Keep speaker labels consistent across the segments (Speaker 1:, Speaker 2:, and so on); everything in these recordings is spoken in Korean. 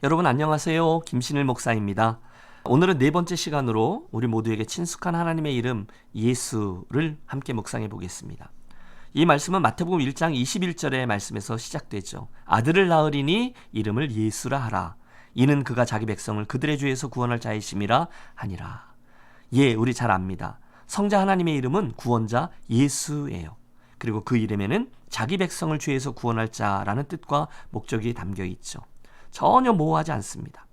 Speaker 1: 여러분 안녕하세요. 김신일 목사입니다. 오늘은 네 번째 시간으로 우리 모두에게 친숙한 하나님의 이름 예수를 함께 묵상해 보겠습니다. 이 말씀은 마태복음 1장 21절의 말씀에서 시작되죠. 아들을 낳으리니 이름을 예수라 하라. 이는 그가 자기 백성을 그들의 죄에서 구원할 자이심이라 하니라. 예, 우리 잘 압니다. 성자 하나님의 이름은 구원자 예수예요. 그리고 그 이름에는 자기 백성을 죄에서 구원할 자라는 뜻과 목적이 담겨 있죠. 전혀 모호하지 않습니다.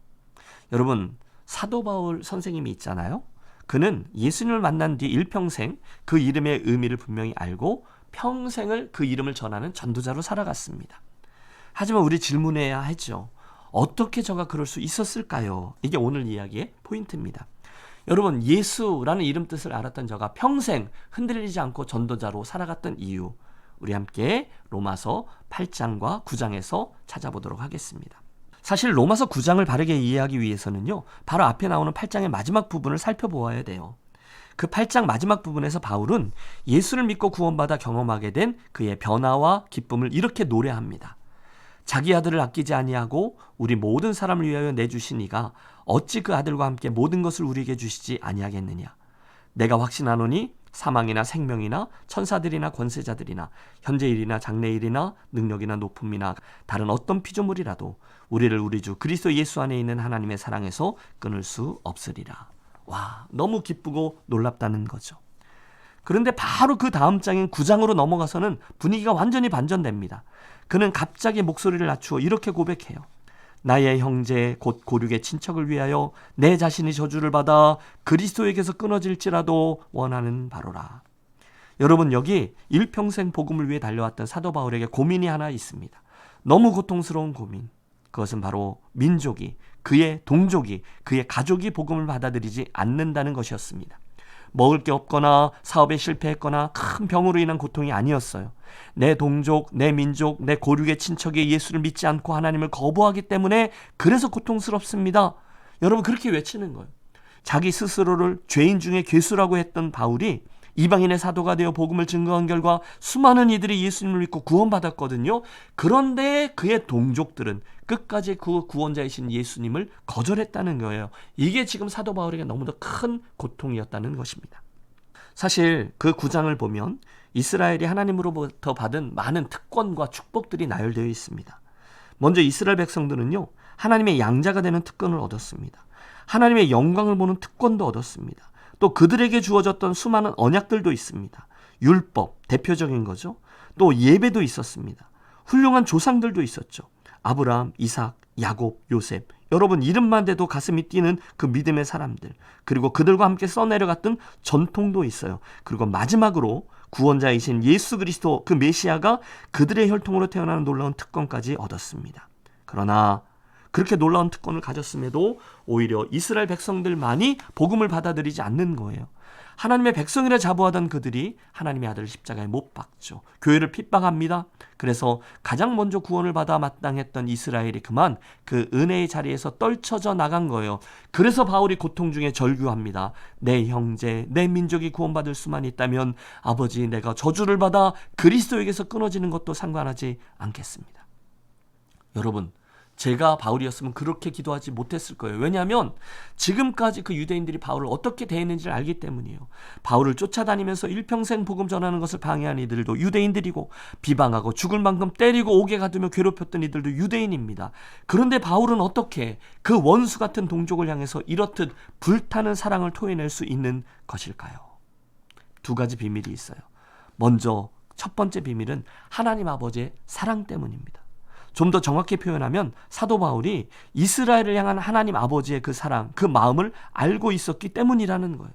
Speaker 1: 여러분, 사도 바울 선생님이 있잖아요. 그는 예수님을 만난 뒤 일평생 그 이름의 의미를 분명히 알고 평생을 그 이름을 전하는 전도자로 살아갔습니다. 하지만 우리 질문해야 하죠. 어떻게 저가 그럴 수 있었을까요? 이게 오늘 이야기의 포인트입니다. 여러분, 예수라는 이름 뜻을 알았던 저가 평생 흔들리지 않고 전도자로 살아갔던 이유, 우리 함께 로마서 8장과 9장에서 찾아보도록 하겠습니다. 사실 로마서 9장을 바르게 이해하기 위해서는요, 바로 앞에 나오는 8장의 마지막 부분을 살펴보아야 돼요. 그 8장 마지막 부분에서 바울은 예수를 믿고 구원받아 경험하게 된 그의 변화와 기쁨을 이렇게 노래합니다. 자기 아들을 아끼지 아니하고 우리 모든 사람을 위하여 내주신 이가 어찌 그 아들과 함께 모든 것을 우리에게 주시지 아니하겠느냐. 내가 확신하노니 사망이나 생명이나 천사들이나 권세자들이나 현재일이나 장래일이나 능력이나 높음이나 다른 어떤 피조물이라도 우리를 우리 주 그리스도 예수 안에 있는 하나님의 사랑에서 끊을 수 없으리라. 와, 너무 기쁘고 놀랍다는 거죠. 그런데 바로 그 다음 장인 9장으로 넘어가서는 분위기가 완전히 반전됩니다. 그는 갑자기 목소리를 낮추어 이렇게 고백해요. 나의 형제 곧 고륙의 친척을 위하여 내 자신이 저주를 받아 그리스도에게서 끊어질지라도 원하는 바로라. 여러분, 여기 일평생 복음을 위해 달려왔던 사도 바울에게 고민이 하나 있습니다. 너무 고통스러운 고민. 그것은 바로 민족이, 그의 동족이, 그의 가족이 복음을 받아들이지 않는다는 것이었습니다. 먹을 게 없거나 사업에 실패했거나 큰 병으로 인한 고통이 아니었어요. 내 동족, 내 민족, 내 고륙의 친척이 예수를 믿지 않고 하나님을 거부하기 때문에 그래서 고통스럽습니다. 여러분, 그렇게 외치는 거예요. 자기 스스로를 죄인 중에 괴수라고 했던 바울이 이방인의 사도가 되어 복음을 증거한 결과 수많은 이들이 예수님을 믿고 구원받았거든요. 그런데 그의 동족들은 끝까지 그 구원자이신 예수님을 거절했다는 거예요. 이게 지금 사도 바울에게 너무나 큰 고통이었다는 것입니다. 사실 그 9장을 보면 이스라엘이 하나님으로부터 받은 많은 특권과 축복들이 나열되어 있습니다. 먼저 이스라엘 백성들은요, 하나님의 양자가 되는 특권을 얻었습니다. 하나님의 영광을 보는 특권도 얻었습니다. 또 그들에게 주어졌던 수많은 언약들도 있습니다. 율법, 대표적인 거죠. 또 예배도 있었습니다. 훌륭한 조상들도 있었죠. 아브라함, 이삭, 야곱, 요셉. 여러분, 이름만 대도 가슴이 뛰는 그 믿음의 사람들. 그리고 그들과 함께 써내려갔던 전통도 있어요. 그리고 마지막으로 구원자이신 예수 그리스도 그 메시아가 그들의 혈통으로 태어나는 놀라운 특권까지 얻었습니다. 그러나 그렇게 놀라운 특권을 가졌음에도 오히려 이스라엘 백성들만이 복음을 받아들이지 않는 거예요. 하나님의 백성이라 자부하던 그들이 하나님의 아들을 십자가에 못 박죠. 교회를 핍박합니다. 그래서 가장 먼저 구원을 받아 마땅했던 이스라엘이 그만 그 은혜의 자리에서 떨쳐져 나간 거예요. 그래서 바울이 고통 중에 절규합니다. 내 형제, 내 민족이 구원받을 수만 있다면 아버지, 내가 저주를 받아 그리스도에게서 끊어지는 것도 상관하지 않겠습니다. 여러분, 제가 바울이었으면 그렇게 기도하지 못했을 거예요. 왜냐하면 지금까지 그 유대인들이 바울을 어떻게 대했는지를 알기 때문이에요. 바울을 쫓아다니면서 일평생 복음 전하는 것을 방해한 이들도 유대인들이고, 비방하고 죽을 만큼 때리고 옥에 가두며 괴롭혔던 이들도 유대인입니다. 그런데 바울은 어떻게 그 원수 같은 동족을 향해서 이렇듯 불타는 사랑을 토해낼 수 있는 것일까요? 두 가지 비밀이 있어요. 먼저 첫 번째 비밀은 하나님 아버지의 사랑 때문입니다. 좀 더 정확히 표현하면 사도 바울이 이스라엘을 향한 하나님 아버지의 그 사랑, 그 마음을 알고 있었기 때문이라는 거예요.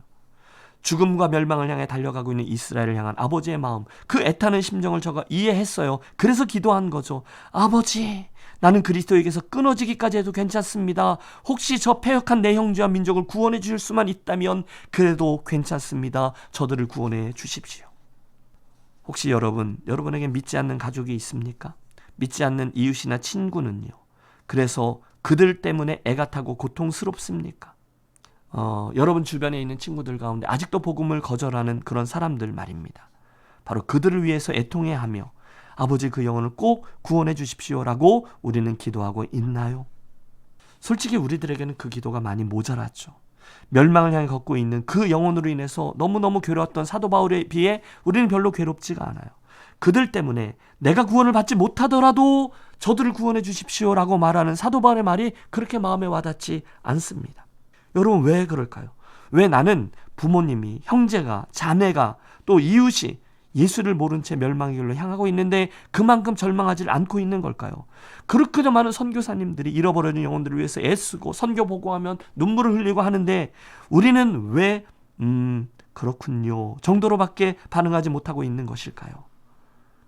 Speaker 1: 죽음과 멸망을 향해 달려가고 있는 이스라엘을 향한 아버지의 마음, 그 애타는 심정을 저가 이해했어요. 그래서 기도한 거죠. 아버지, 나는 그리스도에게서 끊어지기까지 해도 괜찮습니다. 혹시 저 패역한 내 형제와 민족을 구원해 주실 수만 있다면 그래도 괜찮습니다. 저들을 구원해 주십시오. 혹시 여러분에게 믿지 않는 가족이 있습니까? 믿지 않는 이웃이나 친구는요, 그래서 그들 때문에 애가 타고 고통스럽습니까? 여러분 주변에 있는 친구들 가운데 아직도 복음을 거절하는 그런 사람들 말입니다. 바로 그들을 위해서 애통해야 하며 아버지 그 영혼을 꼭 구원해 주십시오라고 우리는 기도하고 있나요? 솔직히 우리들에게는 그 기도가 많이 모자랐죠. 멸망을 향해 걷고 있는 그 영혼으로 인해서 너무너무 괴로웠던 사도 바울에 비해 우리는 별로 괴롭지가 않아요. 그들 때문에 내가 구원을 받지 못하더라도 저들을 구원해 주십시오라고 말하는 사도 바울의 말이 그렇게 마음에 와닿지 않습니다. 여러분, 왜 그럴까요? 왜 나는 부모님이, 형제가, 자매가, 또 이웃이 예수를 모른 채 멸망의 길로 향하고 있는데 그만큼 절망하지 않고 있는 걸까요? 그렇게도 많은 선교사님들이 잃어버려진 영혼들을 위해서 애쓰고 선교 보고하면 눈물을 흘리고 하는데 우리는 왜 그렇군요 정도로밖에 반응하지 못하고 있는 것일까요?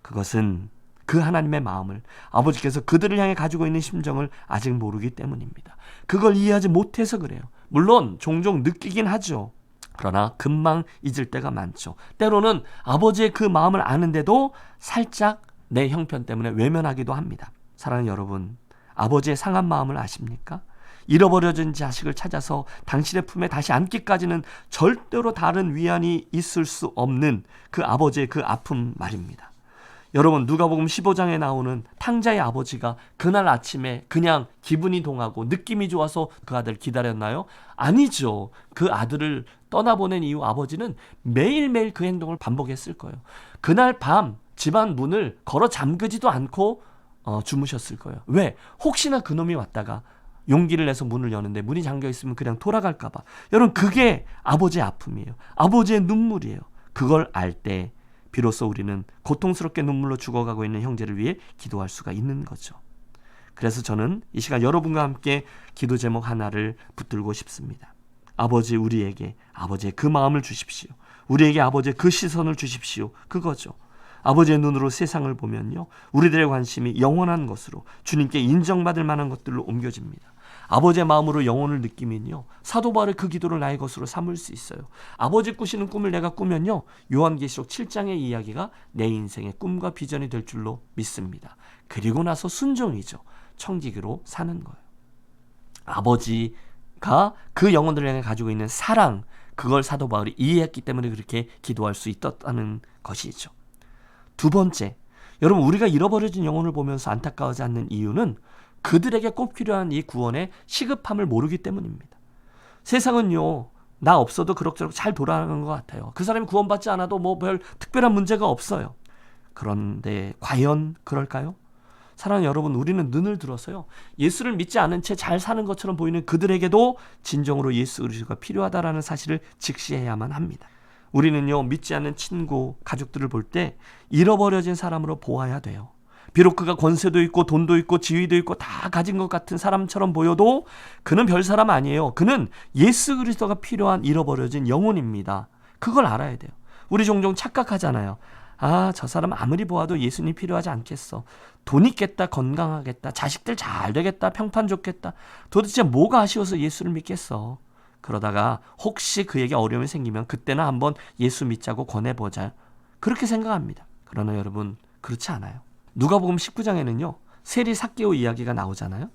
Speaker 1: 그것은 그 하나님의 마음을, 아버지께서 그들을 향해 가지고 있는 심정을 아직 모르기 때문입니다. 그걸 이해하지 못해서 그래요. 물론 종종 느끼긴 하죠. 그러나 금방 잊을 때가 많죠. 때로는 아버지의 그 마음을 아는데도 살짝 내 형편 때문에 외면하기도 합니다. 사랑하는 여러분, 아버지의 상한 마음을 아십니까? 잃어버려진 자식을 찾아서 당신의 품에 다시 안기까지는 절대로 다른 위안이 있을 수 없는 그 아버지의 그 아픔 말입니다. 여러분, 누가복음 15장에 나오는 탕자의 아버지가 그날 아침에 그냥 기분이 동하고 느낌이 좋아서 그 아들을 기다렸나요? 아니죠. 그 아들을 떠나보낸 이후 아버지는 매일매일 그 행동을 반복했을 거예요. 그날 밤 집안 문을 걸어 잠그지도 않고 주무셨을 거예요. 왜? 혹시나 그놈이 왔다가 용기를 내서 문을 여는데 문이 잠겨있으면 그냥 돌아갈까 봐. 여러분, 그게 아버지의 아픔이에요. 아버지의 눈물이에요. 그걸 알 때 비로소 우리는 고통스럽게 눈물로 죽어가고 있는 형제를 위해 기도할 수가 있는 거죠. 그래서 저는 이 시간 여러분과 함께 기도 제목 하나를 붙들고 싶습니다. 아버지, 우리에게 아버지의 그 마음을 주십시오. 우리에게 아버지의 그 시선을 주십시오. 그거죠. 아버지의 눈으로 세상을 보면요, 우리들의 관심이 영원한 것으로, 주님께 인정받을 만한 것들로 옮겨집니다. 아버지의 마음으로 영혼을 느끼면요, 사도 바울의 그 기도를 나의 것으로 삼을 수 있어요. 아버지 꾸시는 꿈을 내가 꾸면요, 요한계시록 7장의 이야기가 내 인생의 꿈과 비전이 될 줄로 믿습니다. 그리고 나서 순종이죠. 청지기로 사는 거예요. 아버지가 그 영혼들을 향해 가지고 있는 사랑, 그걸 사도 바울이 이해했기 때문에 그렇게 기도할 수 있었다는 것이죠. 두 번째, 여러분, 우리가 잃어버려진 영혼을 보면서 안타까워하지 않는 이유는 그들에게 꼭 필요한 이 구원의 시급함을 모르기 때문입니다. 세상은요, 나 없어도 그럭저럭 잘 돌아가는 것 같아요. 그 사람이 구원받지 않아도 뭐 별 특별한 문제가 없어요. 그런데 과연 그럴까요? 사랑하는 여러분, 우리는 눈을 들어서요, 예수를 믿지 않은 채 잘 사는 것처럼 보이는 그들에게도 진정으로 예수 그리스도가 필요하다라는 사실을 직시해야만 합니다. 우리는요, 믿지 않는 친구, 가족들을 볼 때 잃어버려진 사람으로 보아야 돼요. 비록 그가 권세도 있고 돈도 있고 지위도 있고 다 가진 것 같은 사람처럼 보여도 그는 별 사람 아니에요. 그는 예수 그리스도가 필요한 잃어버려진 영혼입니다. 그걸 알아야 돼요. 우리 종종 착각하잖아요. 아, 저 사람 아무리 보아도 예수님 필요하지 않겠어. 돈 있겠다, 건강하겠다, 자식들 잘 되겠다, 평판 좋겠다. 도대체 뭐가 아쉬워서 예수를 믿겠어. 그러다가 혹시 그에게 어려움이 생기면 그때는 한번 예수 믿자고 권해보자. 그렇게 생각합니다. 그러나 여러분, 그렇지 않아요. 누가복음 19장에는요, 세리 삭개오 이야기가 나오잖아요.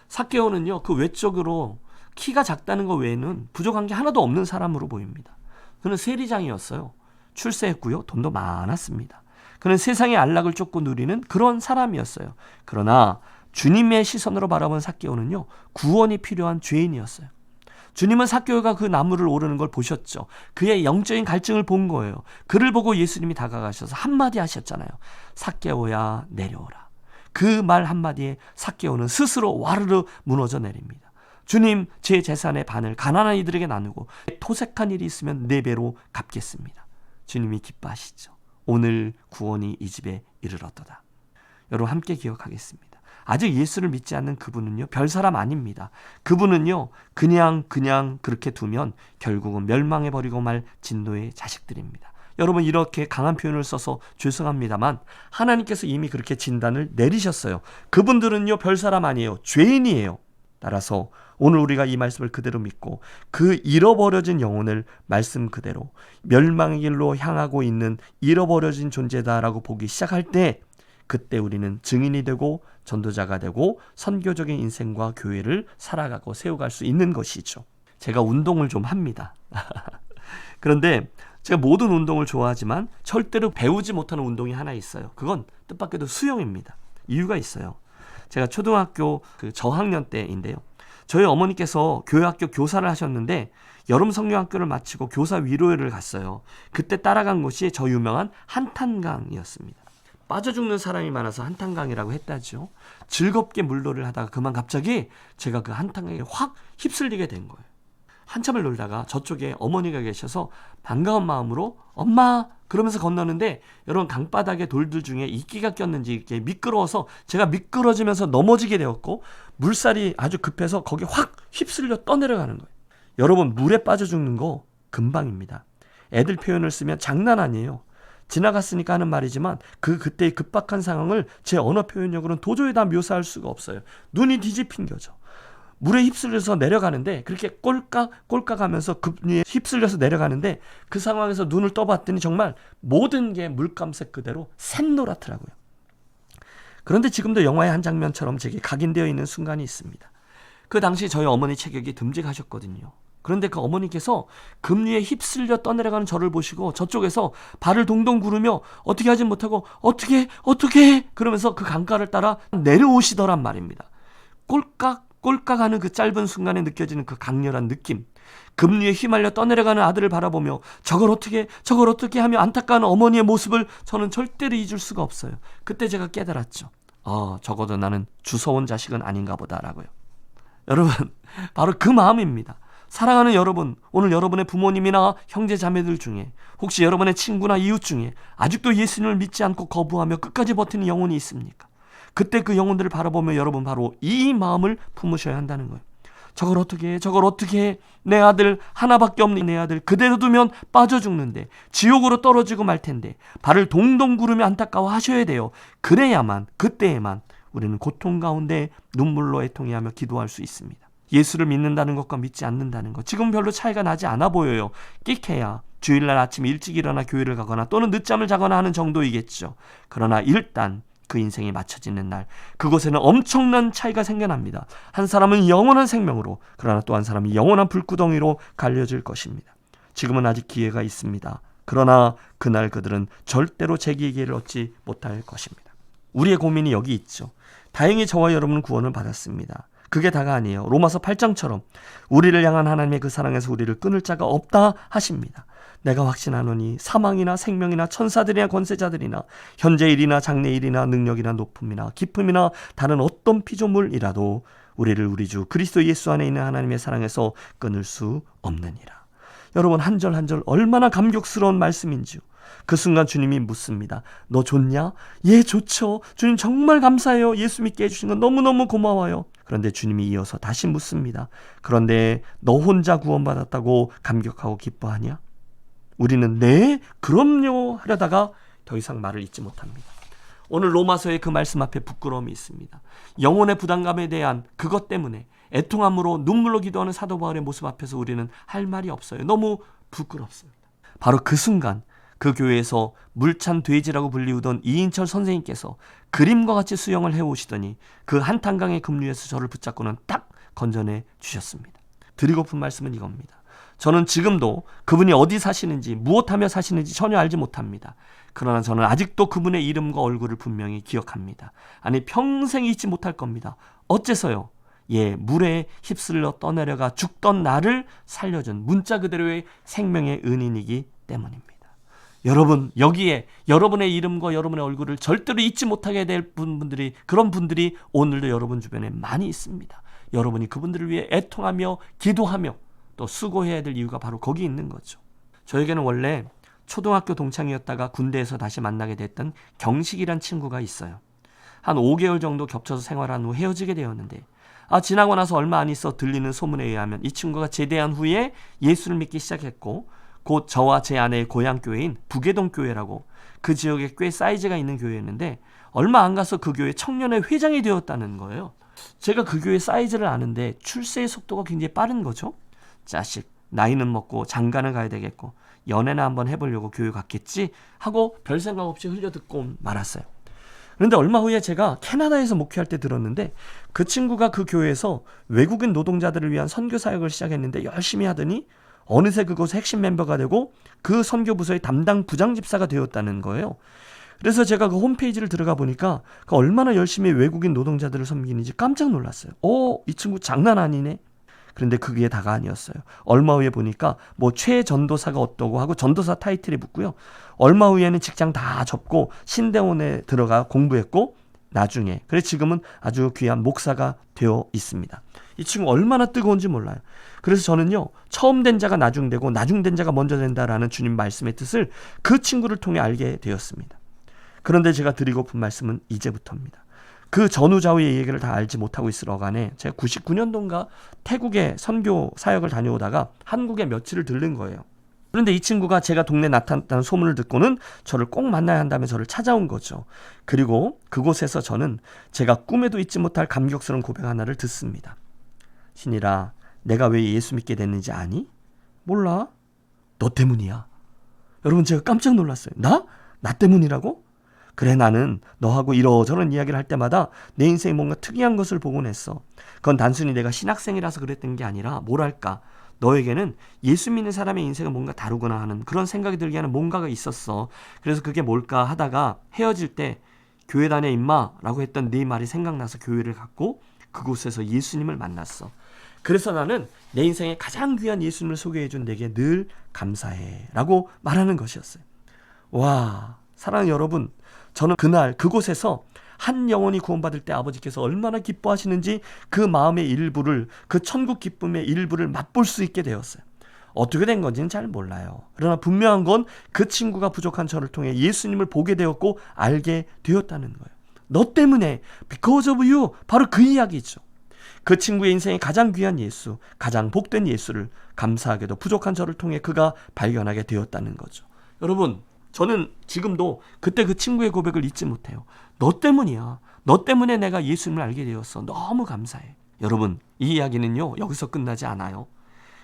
Speaker 1: 삭개오는요, 그 외적으로 키가 작다는 것 외에는 부족한 게 하나도 없는 사람으로 보입니다. 그는 세리장이었어요. 출세했고요, 돈도 많았습니다. 그는 세상의 안락을 쫓고 누리는 그런 사람이었어요. 그러나 주님의 시선으로 바라본 삭개오는요, 구원이 필요한 죄인이었어요. 주님은 삭개오가 그 나무를 오르는 걸 보셨죠. 그의 영적인 갈증을 본 거예요. 그를 보고 예수님이 다가가셔서 한마디 하셨잖아요. 삭개오야, 내려오라. 그 말 한마디에 삭개오는 스스로 와르르 무너져 내립니다. 주님, 제 재산의 반을 가난한 이들에게 나누고 토색한 일이 있으면 4배로 갚겠습니다. 주님이 기뻐하시죠. 오늘 구원이 이 집에 이르렀도다. 여러분, 함께 기억하겠습니다. 아직 예수를 믿지 않는 그분은요, 별 사람 아닙니다. 그분은요, 그냥 그렇게 두면 결국은 멸망해버리고 말 진노의 자식들입니다. 여러분, 이렇게 강한 표현을 써서 죄송합니다만 하나님께서 이미 그렇게 진단을 내리셨어요. 그분들은요, 별 사람 아니에요. 죄인이에요. 따라서 오늘 우리가 이 말씀을 그대로 믿고 그 잃어버려진 영혼을 말씀 그대로 멸망의 길로 향하고 있는 잃어버려진 존재다라고 보기 시작할 때, 그때 우리는 증인이 되고 전도자가 되고 선교적인 인생과 교회를 살아가고 세워갈 수 있는 것이죠. 제가 운동을 좀 합니다. 그런데 제가 모든 운동을 좋아하지만 절대로 배우지 못하는 운동이 하나 있어요. 그건 뜻밖에도 수영입니다. 이유가 있어요. 제가 초등학교 저학년 때인데요. 저희 어머니께서 교회학교 교사를 하셨는데 여름 성경학교를 마치고 교사 위로회를 갔어요. 그때 따라간 곳이 저 유명한 한탄강이었습니다. 빠져 죽는 사람이 많아서 한탄강이라고 했다죠. 즐겁게 물놀이를 하다가 그만 갑자기 제가 그 한탄강에 확 휩쓸리게 된 거예요. 한참을 놀다가 저쪽에 어머니가 계셔서 반가운 마음으로 엄마 그러면서 건너는데 여러분 강바닥에 돌들 중에 이끼가 꼈는지 이렇게 미끄러워서 제가 미끄러지면서 넘어지게 되었고 물살이 아주 급해서 거기 확 휩쓸려 떠내려가는 거예요. 여러분 물에 빠져 죽는 거 금방입니다. 애들 표현을 쓰면 장난 아니에요. 지나갔으니까 하는 말이지만 그때의 급박한 상황을 제 언어 표현력으로는 도저히 다 묘사할 수가 없어요. 눈이 뒤집힌 거죠. 물에 휩쓸려서 내려가는데 그렇게 꼴깍 하면서 급류에 휩쓸려서 내려가는데 그 상황에서 눈을 떠봤더니 정말 모든 게 물감색 그대로 샛노랗더라고요. 그런데 지금도 영화의 한 장면처럼 제게 각인되어 있는 순간이 있습니다. 그 당시 저희 어머니 체격이 듬직하셨거든요. 그런데 그 어머니께서 급류에 휩쓸려 떠내려가는 저를 보시고 저쪽에서 발을 동동 구르며 어떻게 하지 못하고 어떻게 그러면서 그 강가를 따라 내려오시더란 말입니다. 꼴깍하는 그 짧은 순간에 느껴지는 그 강렬한 느낌. 급류에 휘말려 떠내려가는 아들을 바라보며 저걸 어떻게 하며 안타까운 어머니의 모습을 저는 절대로 잊을 수가 없어요. 그때 제가 깨달았죠. 적어도 나는 주워온 자식은 아닌가 보다라고요. 여러분 바로 그 마음입니다. 사랑하는 여러분, 오늘 여러분의 부모님이나 형제 자매들 중에 혹시 여러분의 친구나 이웃 중에 아직도 예수님을 믿지 않고 거부하며 끝까지 버티는 영혼이 있습니까? 그때 그 영혼들을 바라보며 여러분 바로 이 마음을 품으셔야 한다는 거예요. 저걸 어떻게 해? 내 아들 하나밖에 없는 내 아들 그대로 두면 빠져 죽는데 지옥으로 떨어지고 말 텐데 발을 동동 구르며 안타까워 하셔야 돼요. 그래야만 그때에만 우리는 고통 가운데 눈물로 애통해하며 기도할 수 있습니다. 예수를 믿는다는 것과 믿지 않는다는 것 지금 별로 차이가 나지 않아 보여요. 끽해야 주일날 아침 일찍 일어나 교회를 가거나 또는 늦잠을 자거나 하는 정도이겠죠. 그러나 일단 그 인생이 맞춰지는 날 그곳에는 엄청난 차이가 생겨납니다. 한 사람은 영원한 생명으로 그러나 또 한 사람이 영원한 불구덩이로 갈려질 것입니다. 지금은 아직 기회가 있습니다. 그러나 그날 그들은 절대로 재기의 기회를 얻지 못할 것입니다. 우리의 고민이 여기 있죠. 다행히 저와 여러분은 구원을 받았습니다. 그게 다가 아니에요. 로마서 8장처럼 우리를 향한 하나님의 그 사랑에서 우리를 끊을 자가 없다 하십니다. 내가 확신하노니 사망이나 생명이나 천사들이나 권세자들이나 현재 일이나 장래 일이나 능력이나 높음이나 깊음이나 다른 어떤 피조물이라도 우리를 우리 주 그리스도 예수 안에 있는 하나님의 사랑에서 끊을 수 없느니라. 여러분 한 절 한 절 얼마나 감격스러운 말씀인지요. 그 순간 주님이 묻습니다. 너 좋냐? 예, 좋죠. 주님 정말 감사해요. 예수 믿게 해주신 건 너무너무 고마워요. 그런데 주님이 이어서 다시 묻습니다. 그런데 너 혼자 구원받았다고 감격하고 기뻐하냐? 우리는 네, 그럼요 하려다가 더 이상 말을 잇지 못합니다. 오늘 로마서의 그 말씀 앞에 부끄러움이 있습니다. 영혼의 부담감에 대한 그것 때문에 애통함으로 눈물로 기도하는 사도 바울의 모습 앞에서 우리는 할 말이 없어요. 너무 부끄럽습니다. 바로 그 순간 그 교회에서 물찬 돼지라고 불리우던 이인철 선생님께서 그림과 같이 수영을 해오시더니 그 한탄강의 급류에서 저를 붙잡고는 딱 건져내 주셨습니다. 드리고픈 말씀은 이겁니다. 저는 지금도 그분이 어디 사시는지 무엇하며 사시는지 전혀 알지 못합니다. 그러나 저는 아직도 그분의 이름과 얼굴을 분명히 기억합니다. 아니 평생 잊지 못할 겁니다. 어째서요? 물에 휩쓸려 떠내려가 죽던 나를 살려준 문자 그대로의 생명의 은인이기 때문입니다. 여러분 여기에 여러분의 이름과 여러분의 얼굴을 절대로 잊지 못하게 될 그런 분들이 오늘도 여러분 주변에 많이 있습니다. 여러분이 그분들을 위해 애통하며 기도하며 또 수고해야 될 이유가 바로 거기 있는 거죠. 저에게는 원래 초등학교 동창이었다가 군대에서 다시 만나게 됐던 경식이란 친구가 있어요. 한 5개월 정도 겹쳐서 생활한 후 헤어지게 되었는데 지나고 나서 얼마 안 있어 들리는 소문에 의하면 이 친구가 제대한 후에 예수를 믿기 시작했고 곧 저와 제 아내의 고향 교회인 북예동 교회라고 그 지역에 꽤 사이즈가 있는 교회였는데 얼마 안 가서 그 교회 청년회 회장이 되었다는 거예요. 제가 그 교회 사이즈를 아는데 출세의 속도가 굉장히 빠른 거죠. 자식 나이는 먹고 장가는 가야 되겠고 연애나 한번 해보려고 교회 갔겠지 하고 별 생각 없이 흘려듣고 말았어요. 그런데 얼마 후에 제가 캐나다에서 목회할 때 들었는데 그 친구가 그 교회에서 외국인 노동자들을 위한 선교 사역을 시작했는데 열심히 하더니 어느새 그곳의 핵심 멤버가 되고 그 선교 부서의 담당 부장 집사가 되었다는 거예요. 그래서 제가 그 홈페이지를 들어가 보니까 그 얼마나 열심히 외국인 노동자들을 섬기는지 깜짝 놀랐어요. 이 친구 장난 아니네. 그런데 그게 다가 아니었어요. 얼마 후에 보니까 뭐 최전도사가 어떠고 하고 전도사 타이틀이 붙고요. 얼마 후에는 직장 다 접고 신대원에 들어가 공부했고 나중에 그래 지금은 아주 귀한 목사가 되어 있습니다. 이 친구 얼마나 뜨거운지 몰라요. 그래서 저는요, 처음 된 자가 나중되고 나중된 자가 먼저 된다라는 주님 말씀의 뜻을 그 친구를 통해 알게 되었습니다. 그런데 제가 드리고픈 말씀은 이제부터입니다. 그 전후좌우의 얘기를 다 알지 못하고 있을 어간에 제가 99년도인가 태국에 선교 사역을 다녀오다가 한국에 며칠을 들른 거예요. 그런데 이 친구가 제가 동네에 나타났다는 소문을 듣고는 저를 꼭 만나야 한다며 저를 찾아온 거죠. 그리고 그곳에서 저는 제가 꿈에도 잊지 못할 감격스러운 고백 하나를 듣습니다. 신이라, 내가 왜 예수 믿게 됐는지 아니? 몰라. 너 때문이야. 여러분, 제가 깜짝 놀랐어요. 나 때문이라고? 그래, 나는 너하고 이러저런 이야기를 할 때마다 내 인생에 뭔가 특이한 것을 보곤 했어. 그건 단순히 내가 신학생이라서 그랬던 게 아니라 뭐랄까, 너에게는 예수 믿는 사람의 인생은 뭔가 다르구나 하는 그런 생각이 들게 하는 뭔가가 있었어. 그래서 그게 뭘까 하다가 헤어질 때 교회 다녀 임마 라고 했던 네 말이 생각나서 교회를 갔고 그곳에서 예수님을 만났어. 그래서 나는 내 인생에 가장 귀한 예수님을 소개해준 내게 늘 감사해 라고 말하는 것이었어요. 와, 사랑하는 여러분, 저는 그날 그곳에서 한 영혼이 구원받을 때 아버지께서 얼마나 기뻐하시는지 그 마음의 일부를, 그 천국 기쁨의 일부를 맛볼 수 있게 되었어요. 어떻게 된 건지는 잘 몰라요. 그러나 분명한 건 그 친구가 부족한 저를 통해 예수님을 보게 되었고 알게 되었다는 거예요. 너 때문에, because of you, 바로 그 이야기죠. 그 친구의 인생에 가장 귀한 예수, 가장 복된 예수를 감사하게도 부족한 저를 통해 그가 발견하게 되었다는 거죠. 여러분, 저는 지금도 그때 그 친구의 고백을 잊지 못해요. 너 때문이야. 너 때문에 내가 예수님을 알게 되었어. 너무 감사해. 여러분, 이 이야기는요, 여기서 끝나지 않아요.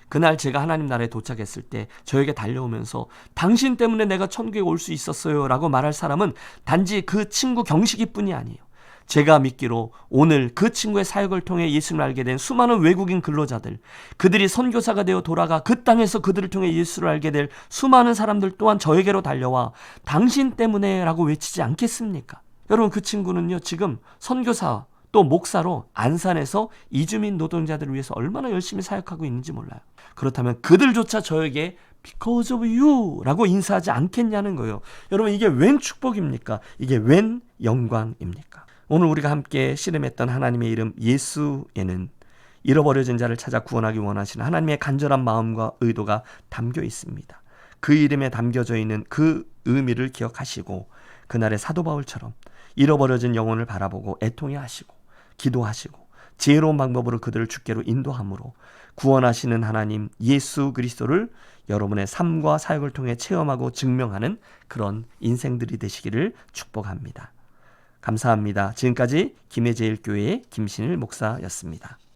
Speaker 1: 그날 제가 하나님 나라에 도착했을 때 저에게 달려오면서 당신 때문에 내가 천국에 올 수 있었어요 라고 말할 사람은 단지 그 친구 경식이뿐이 아니에요. 제가 믿기로 오늘 그 친구의 사역을 통해 예수를 알게 된 수많은 외국인 근로자들, 그들이 선교사가 되어 돌아가 그 땅에서 그들을 통해 예수를 알게 될 수많은 사람들 또한 저에게로 달려와 당신 때문에 라고 외치지 않겠습니까? 여러분, 그 친구는요, 지금 선교사 또 목사로 안산에서 이주민 노동자들을 위해서 얼마나 열심히 사역하고 있는지 몰라요. 그렇다면 그들조차 저에게 because of you 라고 인사하지 않겠냐는 거예요. 여러분, 이게 웬 축복입니까? 이게 웬 영광입니까? 오늘 우리가 함께 씨름했던 하나님의 이름 예수에는 잃어버려진 자를 찾아 구원하기 원하시는 하나님의 간절한 마음과 의도가 담겨 있습니다. 그 이름에 담겨져 있는 그 의미를 기억하시고 그날의 사도 바울처럼 잃어버려진 영혼을 바라보고 애통해 하시고 기도하시고 지혜로운 방법으로 그들을 주께로 인도함으로 구원하시는 하나님 예수 그리스도를 여러분의 삶과 사역을 통해 체험하고 증명하는 그런 인생들이 되시기를 축복합니다. 감사합니다. 지금까지 김해제일교회의 김신일 목사였습니다.